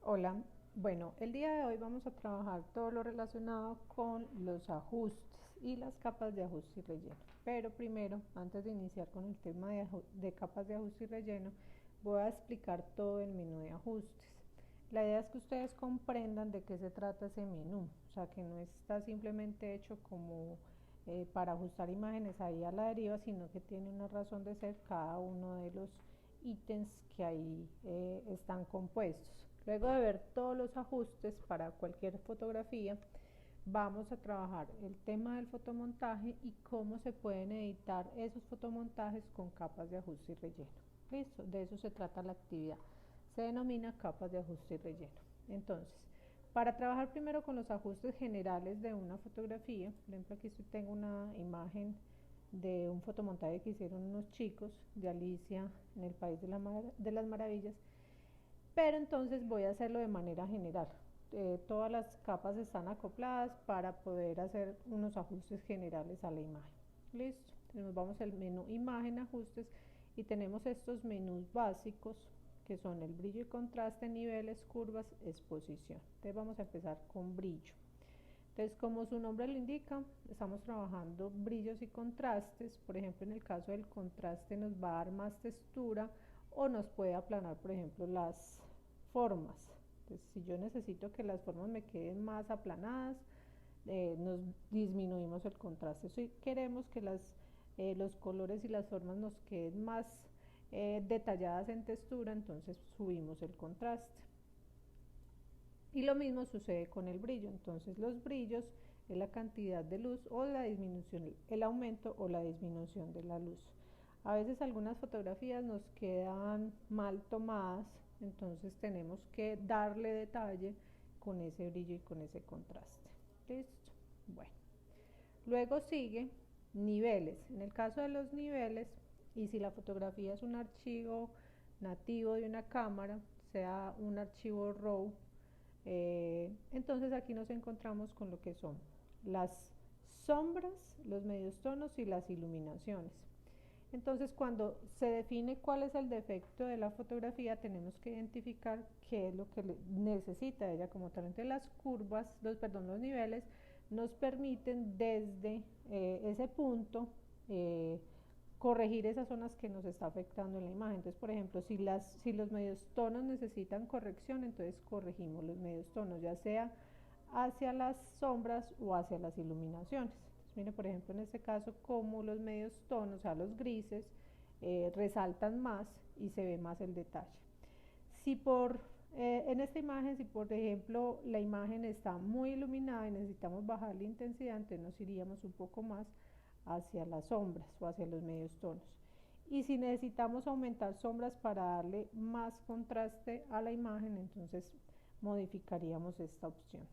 Hola, bueno, el día de hoy vamos a trabajar todo lo relacionado con los ajustes y las capas de ajuste y relleno. Pero primero, antes de iniciar con el tema de capas de ajuste y relleno, voy a explicar todo el menú de ajustes. La idea es que ustedes comprendan de qué se trata ese menú, o sea, que no está simplemente hecho como para ajustar imágenes ahí a la deriva, sino que tiene una razón de ser cada uno de los ítems que ahí están compuestos. Luego de ver todos los ajustes para cualquier fotografía, vamos a trabajar el tema del fotomontaje y cómo se pueden editar esos fotomontajes con capas de ajuste y relleno. Listo, de eso se trata la actividad. Se denomina capas de ajuste y relleno. Entonces, para trabajar primero con los ajustes generales de una fotografía, por ejemplo aquí tengo una imagen de un fotomontaje que hicieron unos chicos de Alicia en el País de las Maravillas, pero entonces voy a hacerlo de manera general. Todas las capas están acopladas para poder hacer unos ajustes generales a la imagen. Listo, entonces vamos al menú imagen, ajustes, y tenemos estos menús básicos que son el brillo y contraste, niveles, curvas, exposición. Entonces vamos a empezar con brillo. Entonces, como su nombre lo indica, estamos trabajando brillos y contrastes. Por ejemplo, en el caso del contraste nos va a dar más textura o nos puede aplanar, por ejemplo, las formas. Entonces, si yo necesito que las formas me queden más aplanadas, nos disminuimos el contraste. Si queremos que los colores y las formas nos queden más detalladas en textura, entonces subimos el contraste. Y lo mismo sucede con el brillo. Entonces los brillos es la cantidad de luz o la disminución, el aumento o la disminución de la luz. A veces algunas fotografías nos quedan mal tomadas, entonces tenemos que darle detalle con ese brillo y con ese contraste. ¿Listo? Bueno. Luego sigue niveles. En el caso de los niveles, y si la fotografía es un archivo nativo de una cámara, sea un archivo RAW, entonces aquí nos encontramos con lo que son las sombras, los medios tonos y las iluminaciones. Entonces cuando se define cuál es el defecto de la fotografía, tenemos que identificar qué es lo que necesita ella como tal. Entonces las curvas, los niveles nos permiten desde ese punto corregir esas zonas que nos está afectando en la imagen. Entonces, por ejemplo, si los medios tonos necesitan corrección, entonces corregimos los medios tonos, ya sea hacia las sombras o hacia las iluminaciones. Entonces, mire, por ejemplo, en este caso, como los medios tonos, o sea, los grises, resaltan más y se ve más el detalle. Si en esta imagen, si por ejemplo la imagen está muy iluminada y necesitamos bajar la intensidad, entonces nos iríamos un poco más hacia las sombras o hacia los medios tonos. Y si necesitamos aumentar sombras para darle más contraste a la imagen, entonces modificaríamos esta opción.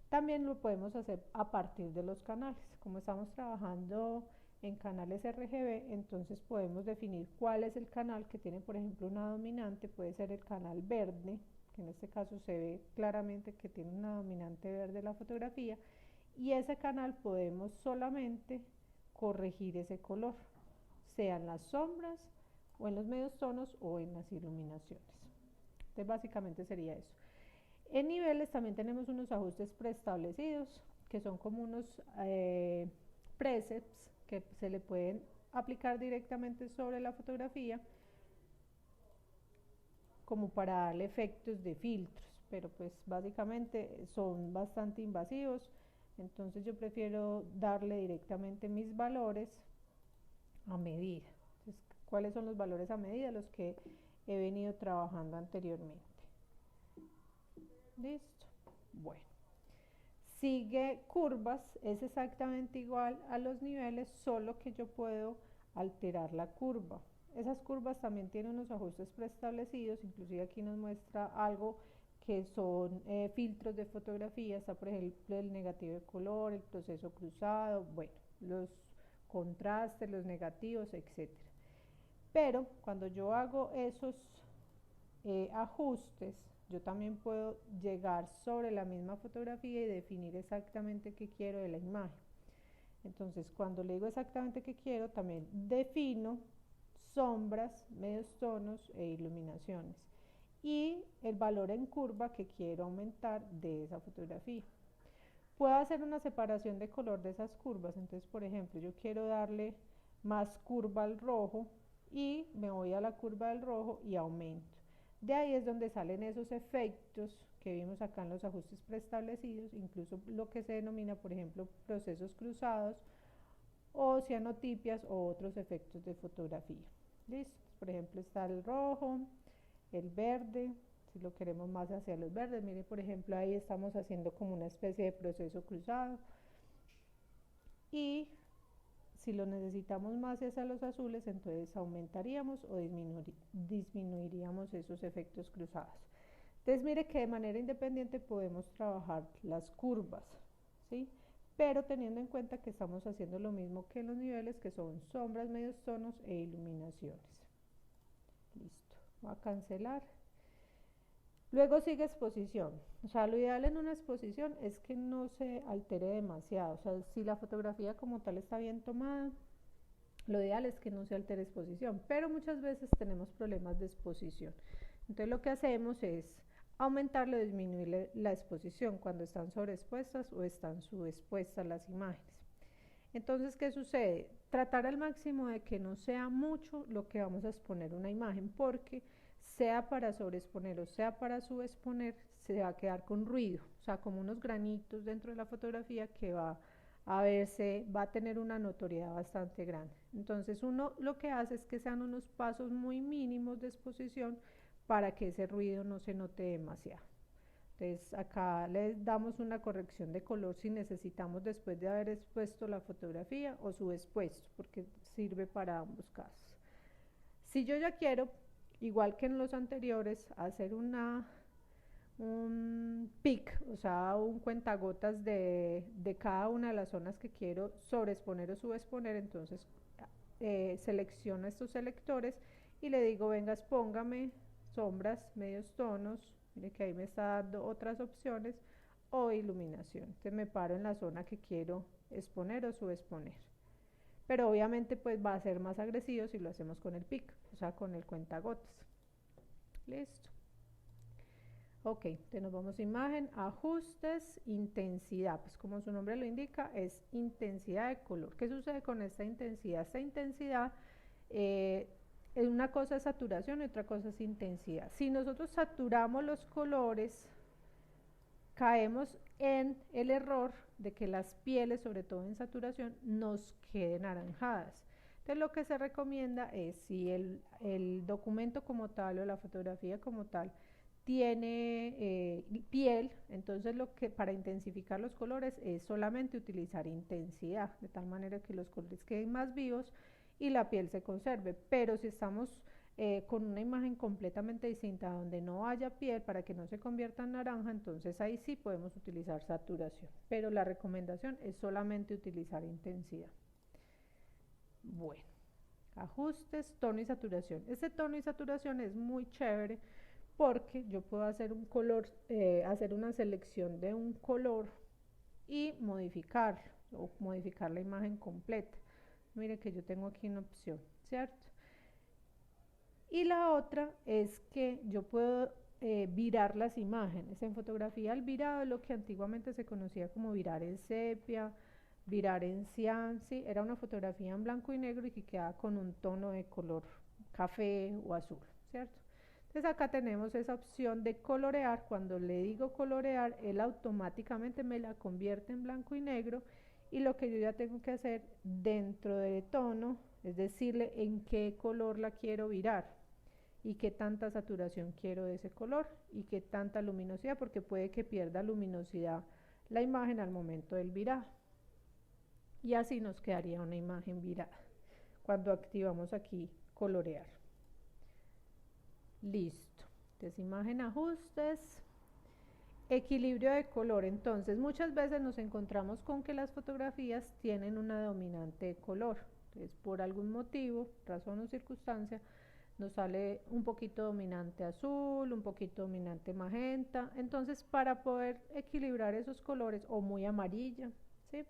También lo podemos hacer a partir de los canales. Como estamos trabajando en canales RGB, entonces podemos definir cuál es el canal que tiene, por ejemplo, una dominante. Puede ser el canal verde, que en este caso se ve claramente que tiene una dominante verde la fotografía, y ese canal podemos solamente corregir ese color, sea en las sombras o en los medios tonos o en las iluminaciones. Entonces básicamente sería eso. En niveles también tenemos unos ajustes preestablecidos, que son como unos presets que se le pueden aplicar directamente sobre la fotografía, como para darle efectos de filtros, pero pues básicamente son bastante invasivos, entonces yo prefiero darle directamente mis valores a medida. Entonces, ¿cuáles son los valores a medida? Los que he venido trabajando anteriormente. Listo. Bueno. Sigue curvas, es exactamente igual a los niveles, solo que yo puedo alterar la curva. Esas curvas también tienen unos ajustes preestablecidos, inclusive aquí nos muestra algo que son filtros de fotografía, está por ejemplo el negativo de color, el proceso cruzado, bueno, los contrastes, los negativos, etcétera. Pero cuando yo hago esos ajustes, yo también puedo llegar sobre la misma fotografía y definir exactamente qué quiero de la imagen. Entonces, cuando le digo exactamente qué quiero, también defino sombras, medios tonos e iluminaciones. y el valor en curva que quiero aumentar de esa fotografía. Puedo hacer una separación de color de esas curvas. Entonces, por ejemplo, yo quiero darle más curva al rojo y me voy a la curva del rojo y aumento. De ahí es donde salen esos efectos que vimos acá en los ajustes preestablecidos, incluso lo que se denomina, por ejemplo, procesos cruzados o cianotipias o otros efectos de fotografía. ¿Listo? Por ejemplo, está el rojo, el verde, si lo queremos más hacia los verdes, mire por ejemplo ahí estamos haciendo como una especie de proceso cruzado, y si lo necesitamos más hacia los azules, entonces aumentaríamos o disminuiríamos esos efectos cruzados. Entonces mire que de manera independiente podemos trabajar las curvas, ¿sí? Pero teniendo en cuenta que estamos haciendo lo mismo que en los niveles, que son sombras, medios tonos e iluminaciones. Listo, voy a cancelar. Luego sigue exposición. O sea, lo ideal en una exposición es que no se altere demasiado. O sea, si la fotografía como tal está bien tomada, lo ideal es que no se altere exposición, pero muchas veces tenemos problemas de exposición. Entonces lo que hacemos es aumentarle o disminuirle la exposición cuando están sobreexpuestas o están subexpuestas las imágenes. Entonces, ¿qué sucede? Tratar al máximo de que no sea mucho lo que vamos a exponer una imagen, porque sea para sobreexponer o sea para subexponer, se va a quedar con ruido, o sea, como unos granitos dentro de la fotografía que va a verse, va a tener una notoriedad bastante grande. Entonces uno lo que hace es que sean unos pasos muy mínimos de exposición para que ese ruido no se note demasiado. Entonces acá les damos una corrección de color si necesitamos después de haber expuesto la fotografía o subexpuesto, porque sirve para ambos casos. Si yo ya quiero, igual que en los anteriores, hacer un pic, o sea, un cuentagotas de cada una de las zonas que quiero sobreexponer o subexponer, entonces selecciono estos selectores y le digo, venga, póngame sombras, medios tonos, mire que ahí me está dando otras opciones, o iluminación. Entonces me paro en la zona que quiero exponer o subexponer. Pero obviamente pues va a ser más agresivo si lo hacemos con el pic, o sea, con el cuentagotas. Listo. Ok, entonces nos vamos a imagen, ajustes, intensidad. Pues como su nombre lo indica, es intensidad de color. ¿Qué sucede con esta intensidad? Esta intensidad, una cosa es saturación y otra cosa es intensidad. Si nosotros saturamos los colores, caemos en el error de que las pieles, sobre todo en saturación, nos queden anaranjadas. Entonces lo que se recomienda es, si el documento como tal o la fotografía como tal tiene piel, entonces lo que para intensificar los colores es solamente utilizar intensidad, de tal manera que los colores queden más vivos y la piel se conserve. Pero si estamos con una imagen completamente distinta donde no haya piel, para que no se convierta en naranja, entonces ahí sí podemos utilizar saturación, pero la recomendación es solamente utilizar intensidad. Bueno, ajustes, tono y saturación. Este tono y saturación es muy chévere porque yo puedo hacer un color, hacer una selección de un color y modificarlo o modificar la imagen completa. Mire que yo tengo aquí una opción, ¿cierto? Y la otra es que yo puedo virar las imágenes. En fotografía el virado es lo que antiguamente se conocía como virar en sepia, virar en cian, ¿sí? Era una fotografía en blanco y negro y que quedaba con un tono de color café o azul, ¿cierto? Entonces acá tenemos esa opción de colorear. Cuando le digo colorear, él automáticamente me la convierte en blanco y negro, y lo que yo ya tengo que hacer dentro del tono es decirle en qué color la quiero virar y qué tanta saturación quiero de ese color y qué tanta luminosidad, porque puede que pierda luminosidad la imagen al momento del virado, y así nos quedaría una imagen virada cuando activamos aquí colorear. Listo. Entonces imagen, ajustes, equilibrio de color. Entonces muchas veces nos encontramos con que las fotografías tienen una dominante de color. Entonces por algún motivo, razón o circunstancia, nos sale un poquito dominante azul, un poquito dominante magenta. Entonces para poder equilibrar esos colores, o muy amarilla, ¿sí?,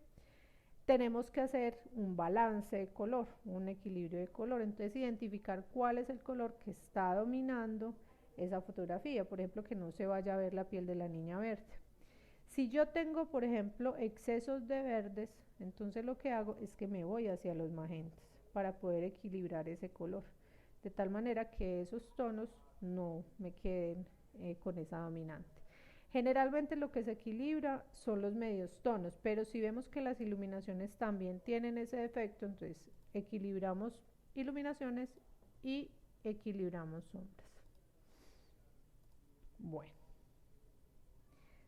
tenemos que hacer un balance de color, un equilibrio de color. Entonces identificar cuál es el color que está dominando esa fotografía, por ejemplo, que no se vaya a ver la piel de la niña verde. Si yo tengo, por ejemplo, excesos de verdes, entonces lo que hago es que me voy hacia los magentas para poder equilibrar ese color, de tal manera que esos tonos no me queden con esa dominante. Generalmente lo que se equilibra son los medios tonos, pero si vemos que las iluminaciones también tienen ese efecto, entonces equilibramos iluminaciones y equilibramos sombras. Bueno.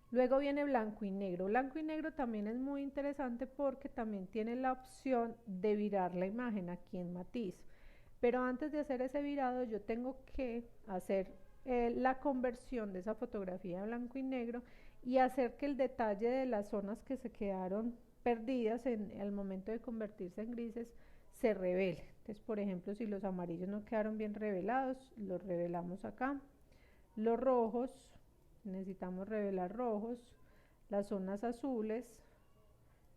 Luego viene blanco y negro. Blanco y negro también es muy interesante porque también tiene la opción de virar la imagen aquí en matiz. Pero antes de hacer ese virado yo tengo que hacer la conversión de esa fotografía de blanco y negro y hacer que el detalle de las zonas que se quedaron perdidas en el momento de convertirse en grises se revele. Entonces, por ejemplo, si los amarillos no quedaron bien revelados, los revelamos acá. Los rojos, necesitamos revelar rojos. Las zonas azules,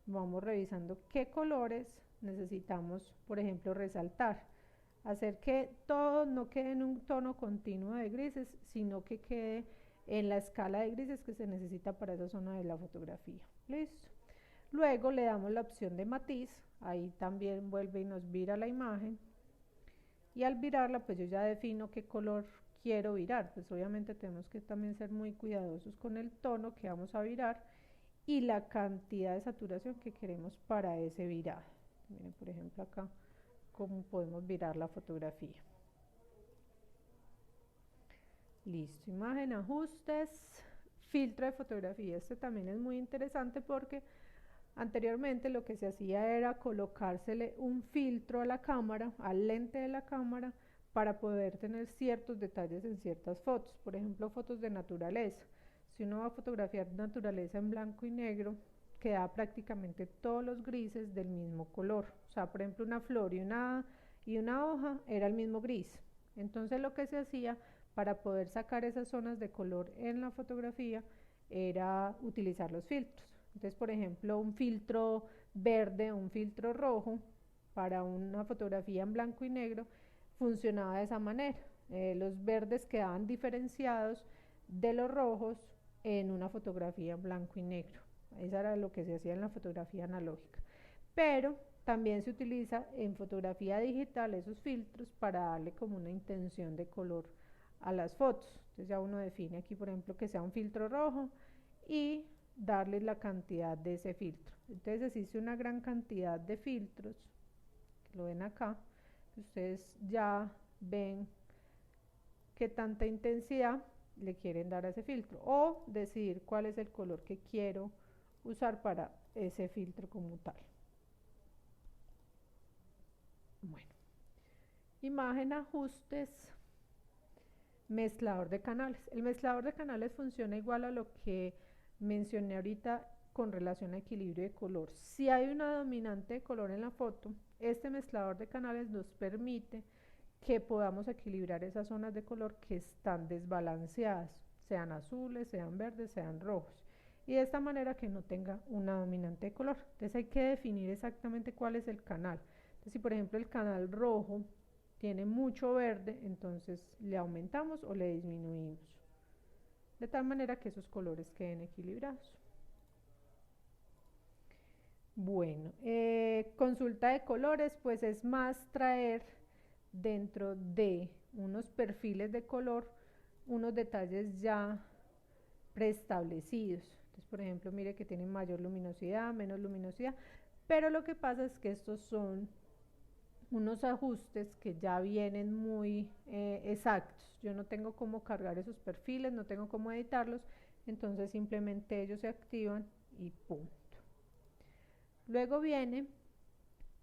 vamos revisando qué colores necesitamos, por ejemplo, resaltar. Hacer que todo no quede en un tono continuo de grises, sino que quede en la escala de grises que se necesita para esa zona de la fotografía. Listo. Luego le damos la opción de matiz, ahí también vuelve y nos vira la imagen. Y al virarla, pues yo ya defino qué color quiero virar. Pues obviamente tenemos que también ser muy cuidadosos con el tono que vamos a virar y la cantidad de saturación que queremos para ese virado. Miren, por ejemplo, acá cómo podemos virar la fotografía. Listo, imagen, ajustes, filtro de fotografía. Este también es muy interesante porque anteriormente lo que se hacía era colocársele un filtro a la cámara, al lente de la cámara, para poder tener ciertos detalles en ciertas fotos. Por ejemplo, fotos de naturaleza. Si uno va a fotografiar naturaleza en blanco y negro, queda prácticamente todos los grises del mismo color. O sea, por ejemplo, una flor y una hoja era el mismo gris. Entonces lo que se hacía para poder sacar esas zonas de color en la fotografía era utilizar los filtros. Entonces, por ejemplo, un filtro verde, un filtro rojo para una fotografía en blanco y negro funcionaba de esa manera. Los verdes quedaban diferenciados de los rojos en una fotografía en blanco y negro. Eso era lo que se hacía en la fotografía analógica. Pero también se utiliza en fotografía digital esos filtros para darle como una intención de color a las fotos. Entonces ya uno define aquí, por ejemplo, que sea un filtro rojo y darle la cantidad de ese filtro. Entonces existe una gran cantidad de filtros, que lo ven acá, ustedes ya ven qué tanta intensidad le quieren dar a ese filtro o decidir cuál es el color que quiero usar para ese filtro como tal. Bueno, imagen, ajustes, mezclador de canales. El mezclador de canales funciona igual a lo que mencioné ahorita con relación a equilibrio de color. Si hay una dominante de color en la foto, este mezclador de canales nos permite que podamos equilibrar esas zonas de color que están desbalanceadas, sean azules, sean verdes, sean rojos, y de esta manera que no tenga una dominante de color. Entonces hay que definir exactamente cuál es el canal. Entonces, si por ejemplo el canal rojo tiene mucho verde, entonces le aumentamos o le disminuimos, de tal manera que esos colores queden equilibrados. Bueno, consulta de colores, pues es más traer dentro de unos perfiles de color unos detalles ya preestablecidos. Entonces, por ejemplo, mire que tienen mayor luminosidad, menos luminosidad, pero lo que pasa es que estos son unos ajustes que ya vienen muy exactos. Yo no tengo cómo cargar esos perfiles, no tengo cómo editarlos, entonces simplemente ellos se activan y punto. Luego viene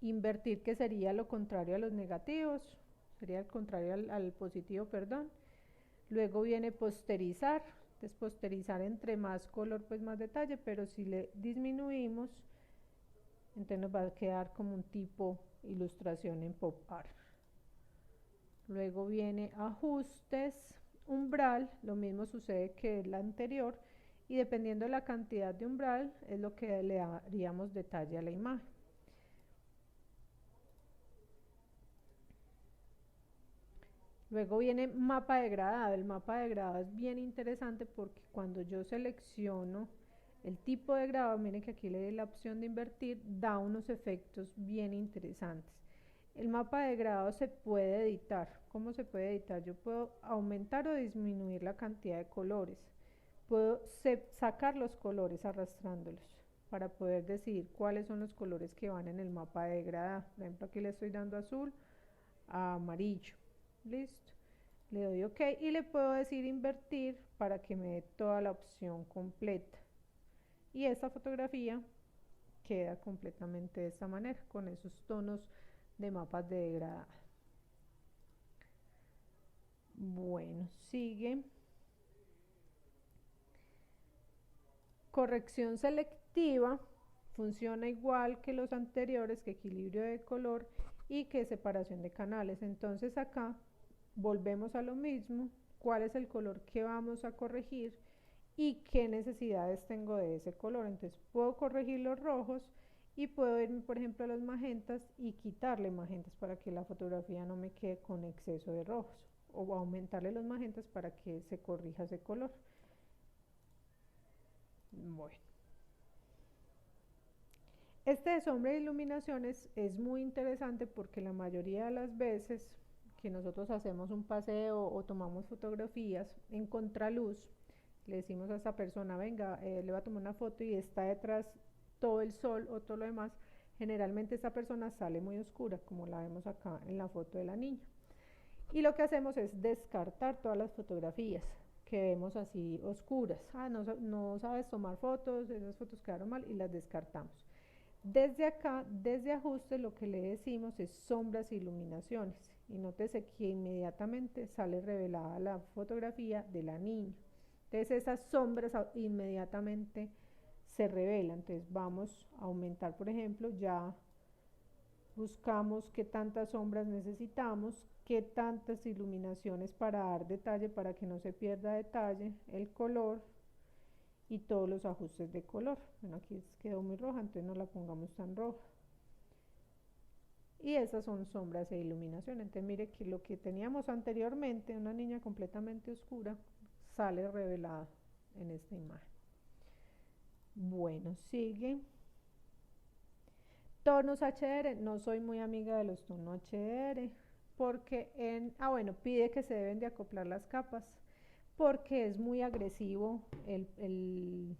invertir, que sería lo contrario a los negativos, sería el contrario al positivo, perdón. Luego viene posterizar. Entonces posterizar, entre más color pues más detalle, pero si le disminuimos, entonces nos va a quedar como un tipo ilustración en pop art. Luego viene ajustes, umbral, lo mismo sucede que la anterior, y dependiendo de la cantidad de umbral es lo que le daríamos detalle a la imagen. Luego viene mapa degradado. El mapa degradado es bien interesante porque cuando yo selecciono el tipo de grado, miren que aquí le doy la opción de invertir, da unos efectos bien interesantes. El mapa de grado se puede editar. ¿Cómo se puede editar? Yo puedo aumentar o disminuir la cantidad de colores. Puedo sacar los colores arrastrándolos para poder decidir cuáles son los colores que van en el mapa de grado. Por ejemplo, aquí le estoy dando azul a amarillo. Listo. Le doy OK y le puedo decir invertir para que me dé toda la opción completa. Y esta fotografía queda completamente de esta manera, con esos tonos de mapas de degradado. Bueno, sigue. Corrección selectiva. Funciona igual que los anteriores, que equilibrio de color y que separación de canales. Entonces acá volvemos a lo mismo. ¿Cuál es el color que vamos a corregir? Y qué necesidades tengo de ese color. Entonces puedo corregir los rojos y puedo irme por ejemplo a los magentas y quitarle magentas para que la fotografía no me quede con exceso de rojos, o aumentarle los magentas para que se corrija ese color. Bueno, este de sombra e iluminaciones es muy interesante porque la mayoría de las veces que nosotros hacemos un paseo o tomamos fotografías en contraluz, le decimos a esta persona, venga, le va a tomar una foto y está detrás todo el sol o todo lo demás, generalmente esta persona sale muy oscura, como la vemos acá en la foto de la niña. Y lo que hacemos es descartar todas las fotografías que vemos así oscuras. No sabes tomar fotos, esas fotos quedaron mal y las descartamos. Desde acá, desde ajustes, lo que le decimos es sombras e iluminaciones. Y nótese que inmediatamente sale revelada la fotografía de la niña. Entonces esas sombras inmediatamente se revelan. Entonces vamos a aumentar, por ejemplo, ya buscamos qué tantas sombras necesitamos, qué tantas iluminaciones para dar detalle, para que no se pierda detalle, el color y todos los ajustes de color. Bueno, aquí quedó muy roja, entonces no la pongamos tan roja. Y esas son sombras e iluminación. Entonces mire que lo que teníamos anteriormente, una niña completamente oscura, sale revelada en esta imagen. Bueno, sigue. Tonos HDR, no soy muy amiga de los tonos HDR porque bueno, pide que se deben de acoplar las capas porque es muy agresivo el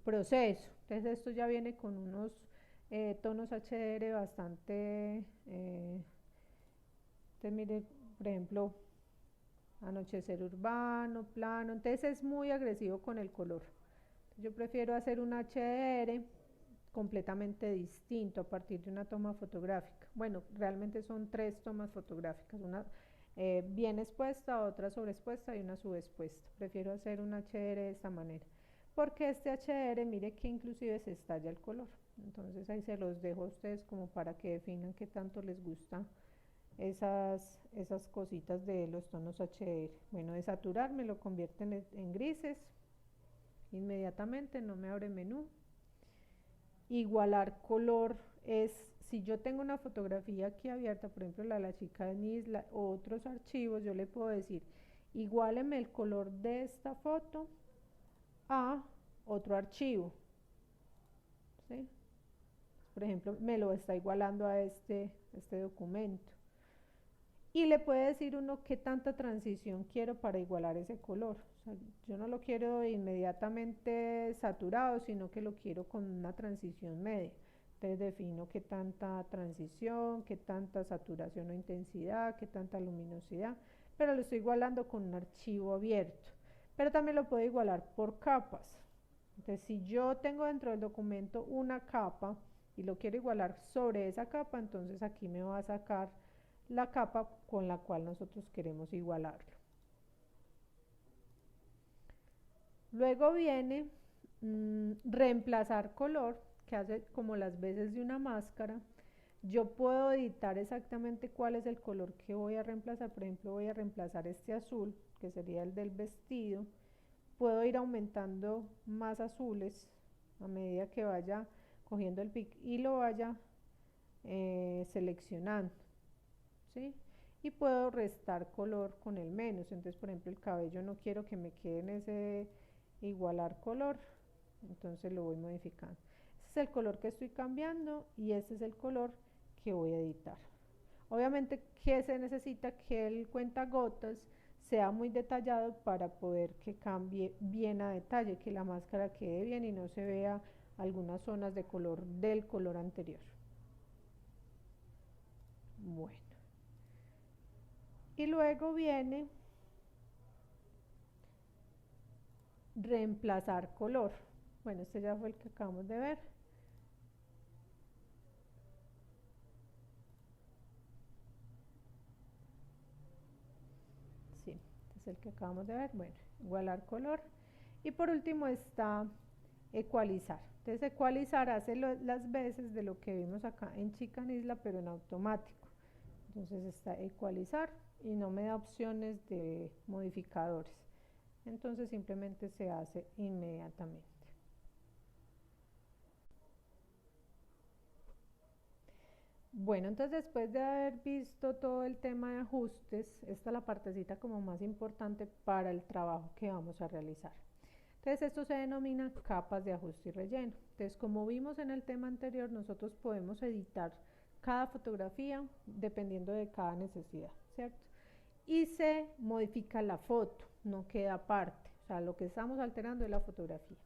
proceso. Entonces esto ya viene con unos tonos HDR bastante, entonces mire, por ejemplo, anochecer urbano, plano, entonces es muy agresivo con el color. Yo prefiero hacer un HDR completamente distinto a partir de una toma fotográfica. Bueno, realmente son 3 tomas fotográficas, una bien expuesta, otra sobreexpuesta y una subexpuesta. Prefiero hacer un HDR de esta manera, porque este HDR, mire que inclusive se estalla el color. Entonces ahí se los dejo a ustedes como para que definan qué tanto les gusta esas cositas de los tonos HDR. Bueno, de saturar me lo convierte en grises inmediatamente, no me abre menú. Igualar color es, si yo tengo una fotografía aquí abierta, por ejemplo la de la chica de Nisla o otros archivos, yo le puedo decir, iguáleme el color de esta foto a otro archivo, ¿sí? Por ejemplo, me lo está igualando a este documento. Y le puede decir uno qué tanta transición quiero para igualar ese color. O sea, yo no lo quiero inmediatamente saturado, sino que lo quiero con una transición media. Entonces defino qué tanta transición, qué tanta saturación o intensidad, qué tanta luminosidad, pero lo estoy igualando con un archivo abierto. Pero también lo puedo igualar por capas. Entonces si yo tengo dentro del documento una capa y lo quiero igualar sobre esa capa, entonces aquí me va a sacar la capa con la cual nosotros queremos igualarlo. Luego viene reemplazar color, que hace como las veces de una máscara. Yo puedo editar exactamente cuál es el color que voy a reemplazar. Por ejemplo, voy a reemplazar este azul, que sería el del vestido. Puedo ir aumentando más azules a medida que vaya cogiendo el pic y lo vaya seleccionando, ¿sí? y puedo restar color con el menos. Entonces, por ejemplo, el cabello no quiero que me quede en ese igualar color, entonces lo voy modificando. Este es el color que estoy cambiando y este es el color que voy a editar. Obviamente que se necesita que el cuentagotas sea muy detallado para poder que cambie bien a detalle, que la máscara quede bien y no se vea algunas zonas de color del color anterior. Bueno, y luego viene reemplazar color. Bueno, este ya fue el que acabamos de ver. Sí, este es el que acabamos de ver. Bueno, igualar color. Y por último está ecualizar. Entonces ecualizar hace las veces de lo que vimos acá en Chican Isla, pero en automático. Entonces está ecualizar y no me da opciones de modificadores. Entonces simplemente se hace inmediatamente. Bueno, entonces después de haber visto todo el tema de ajustes, esta es la partecita como más importante para el trabajo que vamos a realizar. Entonces esto se denomina capas de ajuste y relleno. Entonces como vimos en el tema anterior, nosotros podemos editar cada fotografía dependiendo de cada necesidad, ¿cierto? Y se modifica la foto, no queda aparte. O sea, lo que estamos alterando es la fotografía.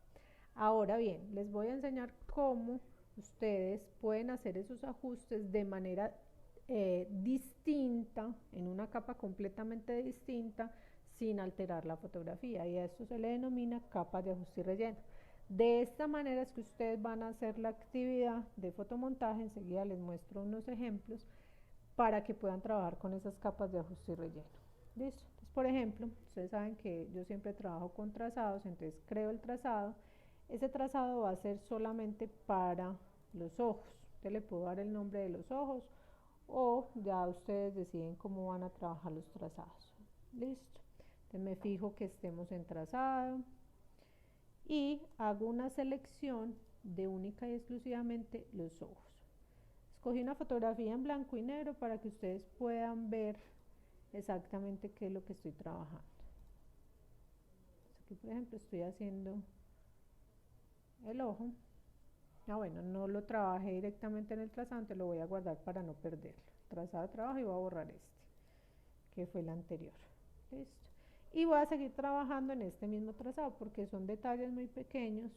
Ahora bien, les voy a enseñar cómo ustedes pueden hacer esos ajustes de manera distinta, en una capa completamente distinta, sin alterar la fotografía, y a esto se le denomina capas de ajuste y relleno. De esta manera es que ustedes van a hacer la actividad de fotomontaje. Enseguida les muestro unos ejemplos para que puedan trabajar con esas capas de ajuste y relleno. ¿Listo? Entonces, por ejemplo, ustedes saben que yo siempre trabajo con trazados, entonces creo el trazado. Ese trazado va a ser solamente para los ojos. Entonces le puedo dar el nombre de los ojos o ya ustedes deciden cómo van a trabajar los trazados. Listo. Entonces me fijo que estemos en trazado y hago una selección de única y exclusivamente los ojos. Escogí una fotografía en blanco y negro para que ustedes puedan ver exactamente qué es lo que estoy trabajando. Aquí, por ejemplo, estoy haciendo el ojo. Bueno, no lo trabajé directamente en el trazado, entonces lo voy a guardar para no perderlo. Trazado de trabajo y voy a borrar este, que fue el anterior. Listo. Y voy a seguir trabajando en este mismo trazado porque son detalles muy pequeños,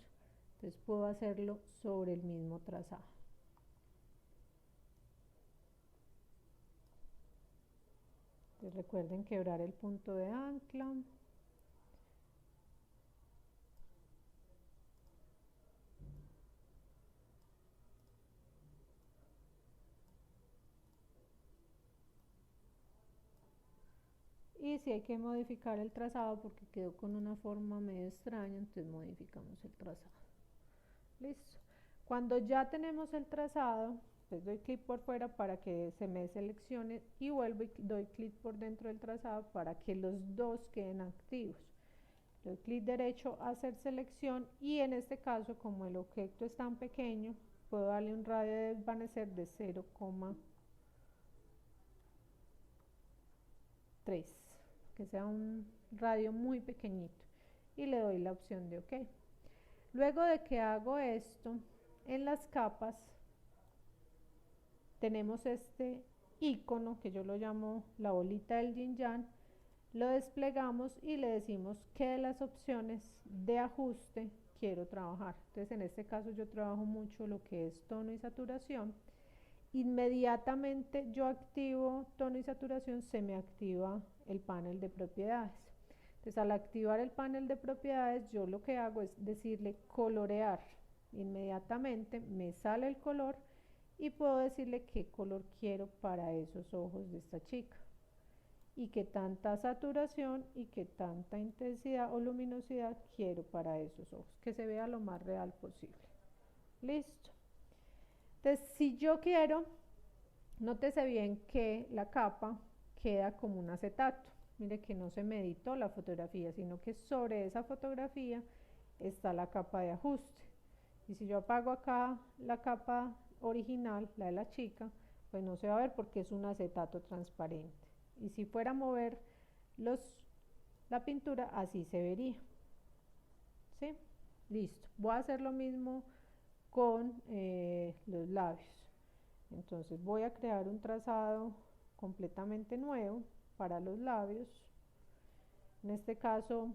entonces puedo hacerlo sobre el mismo trazado. Entonces recuerden quebrar el punto de ancla. Y si hay que modificar el trazado porque quedó con una forma medio extraña, entonces modificamos el trazado. Listo. Cuando ya tenemos el trazado, pues doy clic por fuera para que se me seleccione y vuelvo y doy clic por dentro del trazado para que los dos queden activos. Doy clic derecho a hacer selección y en este caso, como el objeto es tan pequeño, puedo darle un radio de desvanecer de 0,3, que sea un radio muy pequeñito, y le doy la opción de OK. Luego de que hago esto, en las capas tenemos este icono que yo lo llamo la bolita del yin yang. Lo desplegamos y le decimos qué de las opciones de ajuste quiero trabajar. Entonces en este caso yo trabajo mucho lo que es tono y saturación. Inmediatamente yo activo tono y saturación, se me activa el panel de propiedades. Entonces al activar el panel de propiedades, yo lo que hago es decirle colorear. Inmediatamente me sale el color y puedo decirle qué color quiero para esos ojos de esta chica y qué tanta saturación y qué tanta intensidad o luminosidad quiero para esos ojos, que se vea lo más real posible. Listo. Entonces, si yo quiero, nótese bien que la capa queda como un acetato. Mire que no se me editó la fotografía, sino que sobre esa fotografía está la capa de ajuste. Y si yo apago acá la capa original, la de la chica, pues no se va a ver porque es un acetato transparente. y si fuera a mover los, la pintura, así se vería. ¿Sí? Listo. Voy a hacer lo mismo con los labios. Entonces voy a crear un trazado completamente nuevo para los labios. En este caso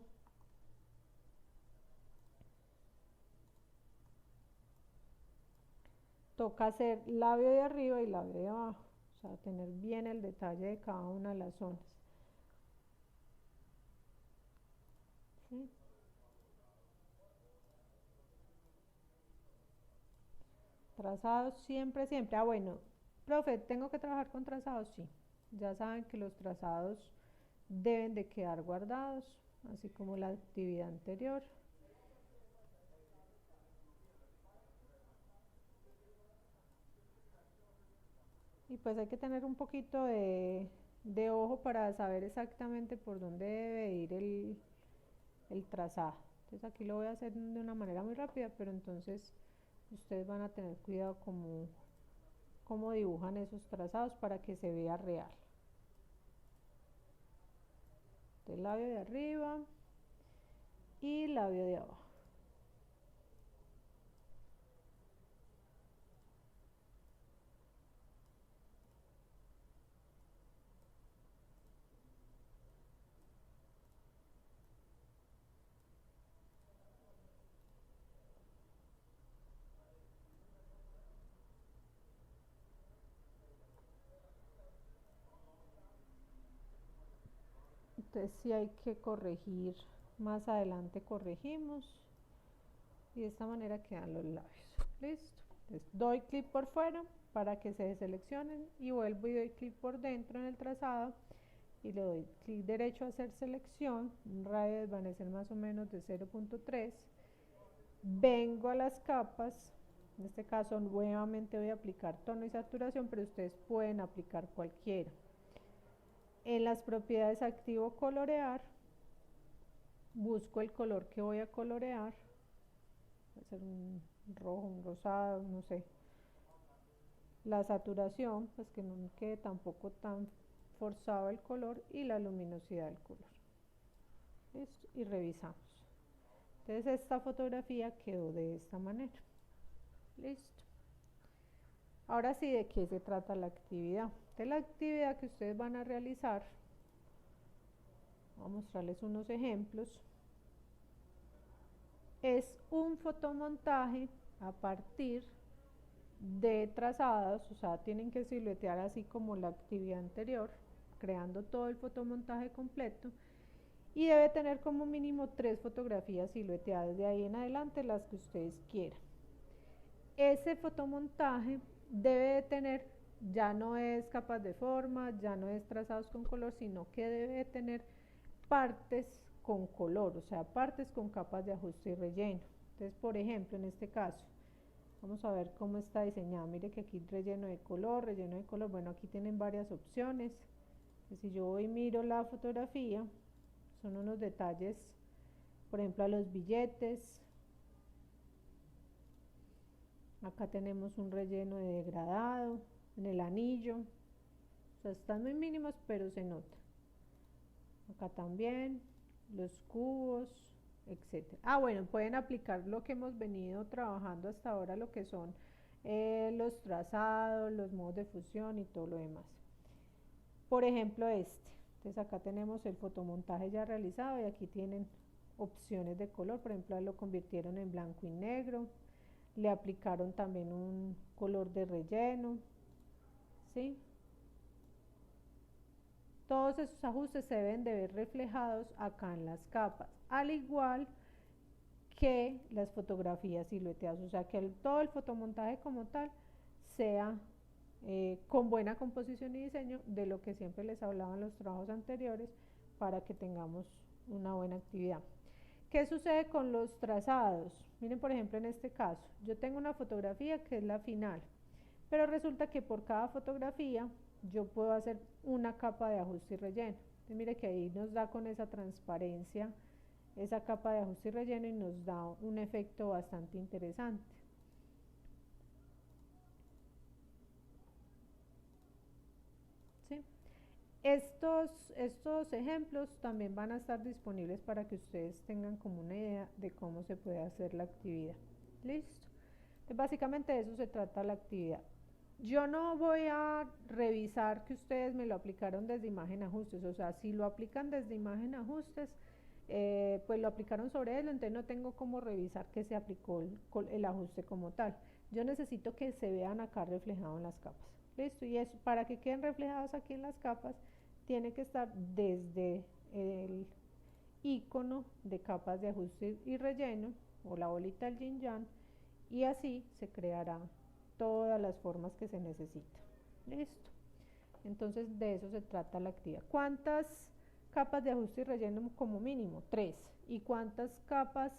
toca hacer labio de arriba y labio de abajo, o sea, tener bien el detalle de cada una de las zonas. ¿Sí? Trazados siempre, siempre. Ah, bueno, profe, ¿tengo que trabajar con trazados? Sí. Ya saben que los trazados deben de quedar guardados, así como la actividad anterior. Y pues hay que tener un poquito de ojo para saber exactamente por dónde debe ir el trazado. Entonces aquí lo voy a hacer de una manera muy rápida, pero entonces ustedes van a tener cuidado cómo dibujan esos trazados para que se vea real. El labio de arriba y labio de abajo. Entonces si hay que corregir, más adelante corregimos y de esta manera quedan los labios. Listo. Entonces doy clic por fuera para que se deseleccionen y vuelvo y doy clic por dentro en el trazado y le doy clic derecho a hacer selección, un radio de desvanecer más o menos de 0.3. Vengo a las capas, en este caso nuevamente voy a aplicar tono y saturación, pero ustedes pueden aplicar cualquiera. En las propiedades activo colorear, busco el color que voy a colorear, va a ser un rojo, un rosado, no sé. La saturación, pues que no quede tampoco tan forzado el color y la luminosidad del color. ¿Listo? Y revisamos. Entonces esta fotografía quedó de esta manera. Listo. Ahora sí, ¿de qué se trata la actividad? De la actividad que ustedes van a realizar, voy a mostrarles unos ejemplos. Es un fotomontaje a partir de trazados, o sea, tienen que siluetear así como la actividad anterior, creando todo el fotomontaje completo, y debe tener como mínimo 3 fotografías silueteadas, de ahí en adelante las que ustedes quieran. Ese fotomontaje debe de tener, ya no es capas de forma, ya no es trazados con color, sino que debe de tener partes con color, o sea, partes con capas de ajuste y relleno. Entonces, por ejemplo, en este caso, vamos a ver cómo está diseñado. Mire que aquí relleno de color, bueno, aquí tienen varias opciones. Si yo voy y miro la fotografía, son unos detalles, por ejemplo, a los billetes. Acá tenemos un relleno de degradado, en el anillo. O sea, están muy mínimos, pero se nota. Acá también, los cubos, etcétera. Ah, bueno, pueden aplicar lo que hemos venido trabajando hasta ahora, lo que son los trazados, los modos de fusión y todo lo demás. Por ejemplo, este. Entonces acá tenemos el fotomontaje ya realizado y aquí tienen opciones de color. Por ejemplo, lo convirtieron en blanco y negro. Le aplicaron también un color de relleno. ¿Sí? Todos esos ajustes se deben de ver reflejados acá en las capas, al igual que las fotografías silueteadas, o sea que todo el fotomontaje como tal sea con buena composición y diseño, de lo que siempre les hablaba en los trabajos anteriores, para que tengamos una buena actividad. ¿Qué sucede con los trazados? Miren, por ejemplo, en este caso, yo tengo una fotografía que es la final, pero resulta que por cada fotografía yo puedo hacer una capa de ajuste y relleno. Entonces, mire que ahí nos da con esa transparencia esa capa de ajuste y relleno y nos da un efecto bastante interesante. ¿Sí? Estos ejemplos también van a estar disponibles para que ustedes tengan como una idea de cómo se puede hacer la actividad. ¿Listo? Entonces, básicamente de eso se trata la actividad. Yo no voy a revisar que ustedes me lo aplicaron desde imagen ajustes, o sea, si lo aplican desde imagen ajustes, pues lo aplicaron sobre él, entonces no tengo cómo revisar que se aplicó el ajuste como tal. Yo necesito que se vean acá reflejados en las capas. Listo, y eso, para que queden reflejados aquí en las capas, tiene que estar desde el icono de capas de ajuste y relleno, o la bolita del yin yang, y así se creará todas las formas que se necesitan. Listo. Entonces de eso se trata la actividad. ¿Cuántas capas de ajuste y relleno como mínimo? 3. ¿Y cuántas capas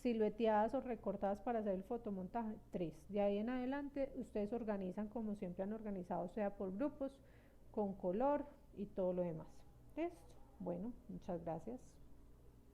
silueteadas o recortadas para hacer el fotomontaje? 3. De ahí en adelante ustedes organizan como siempre han organizado, sea por grupos, con color y todo lo demás. ¿Listo? Bueno, muchas gracias.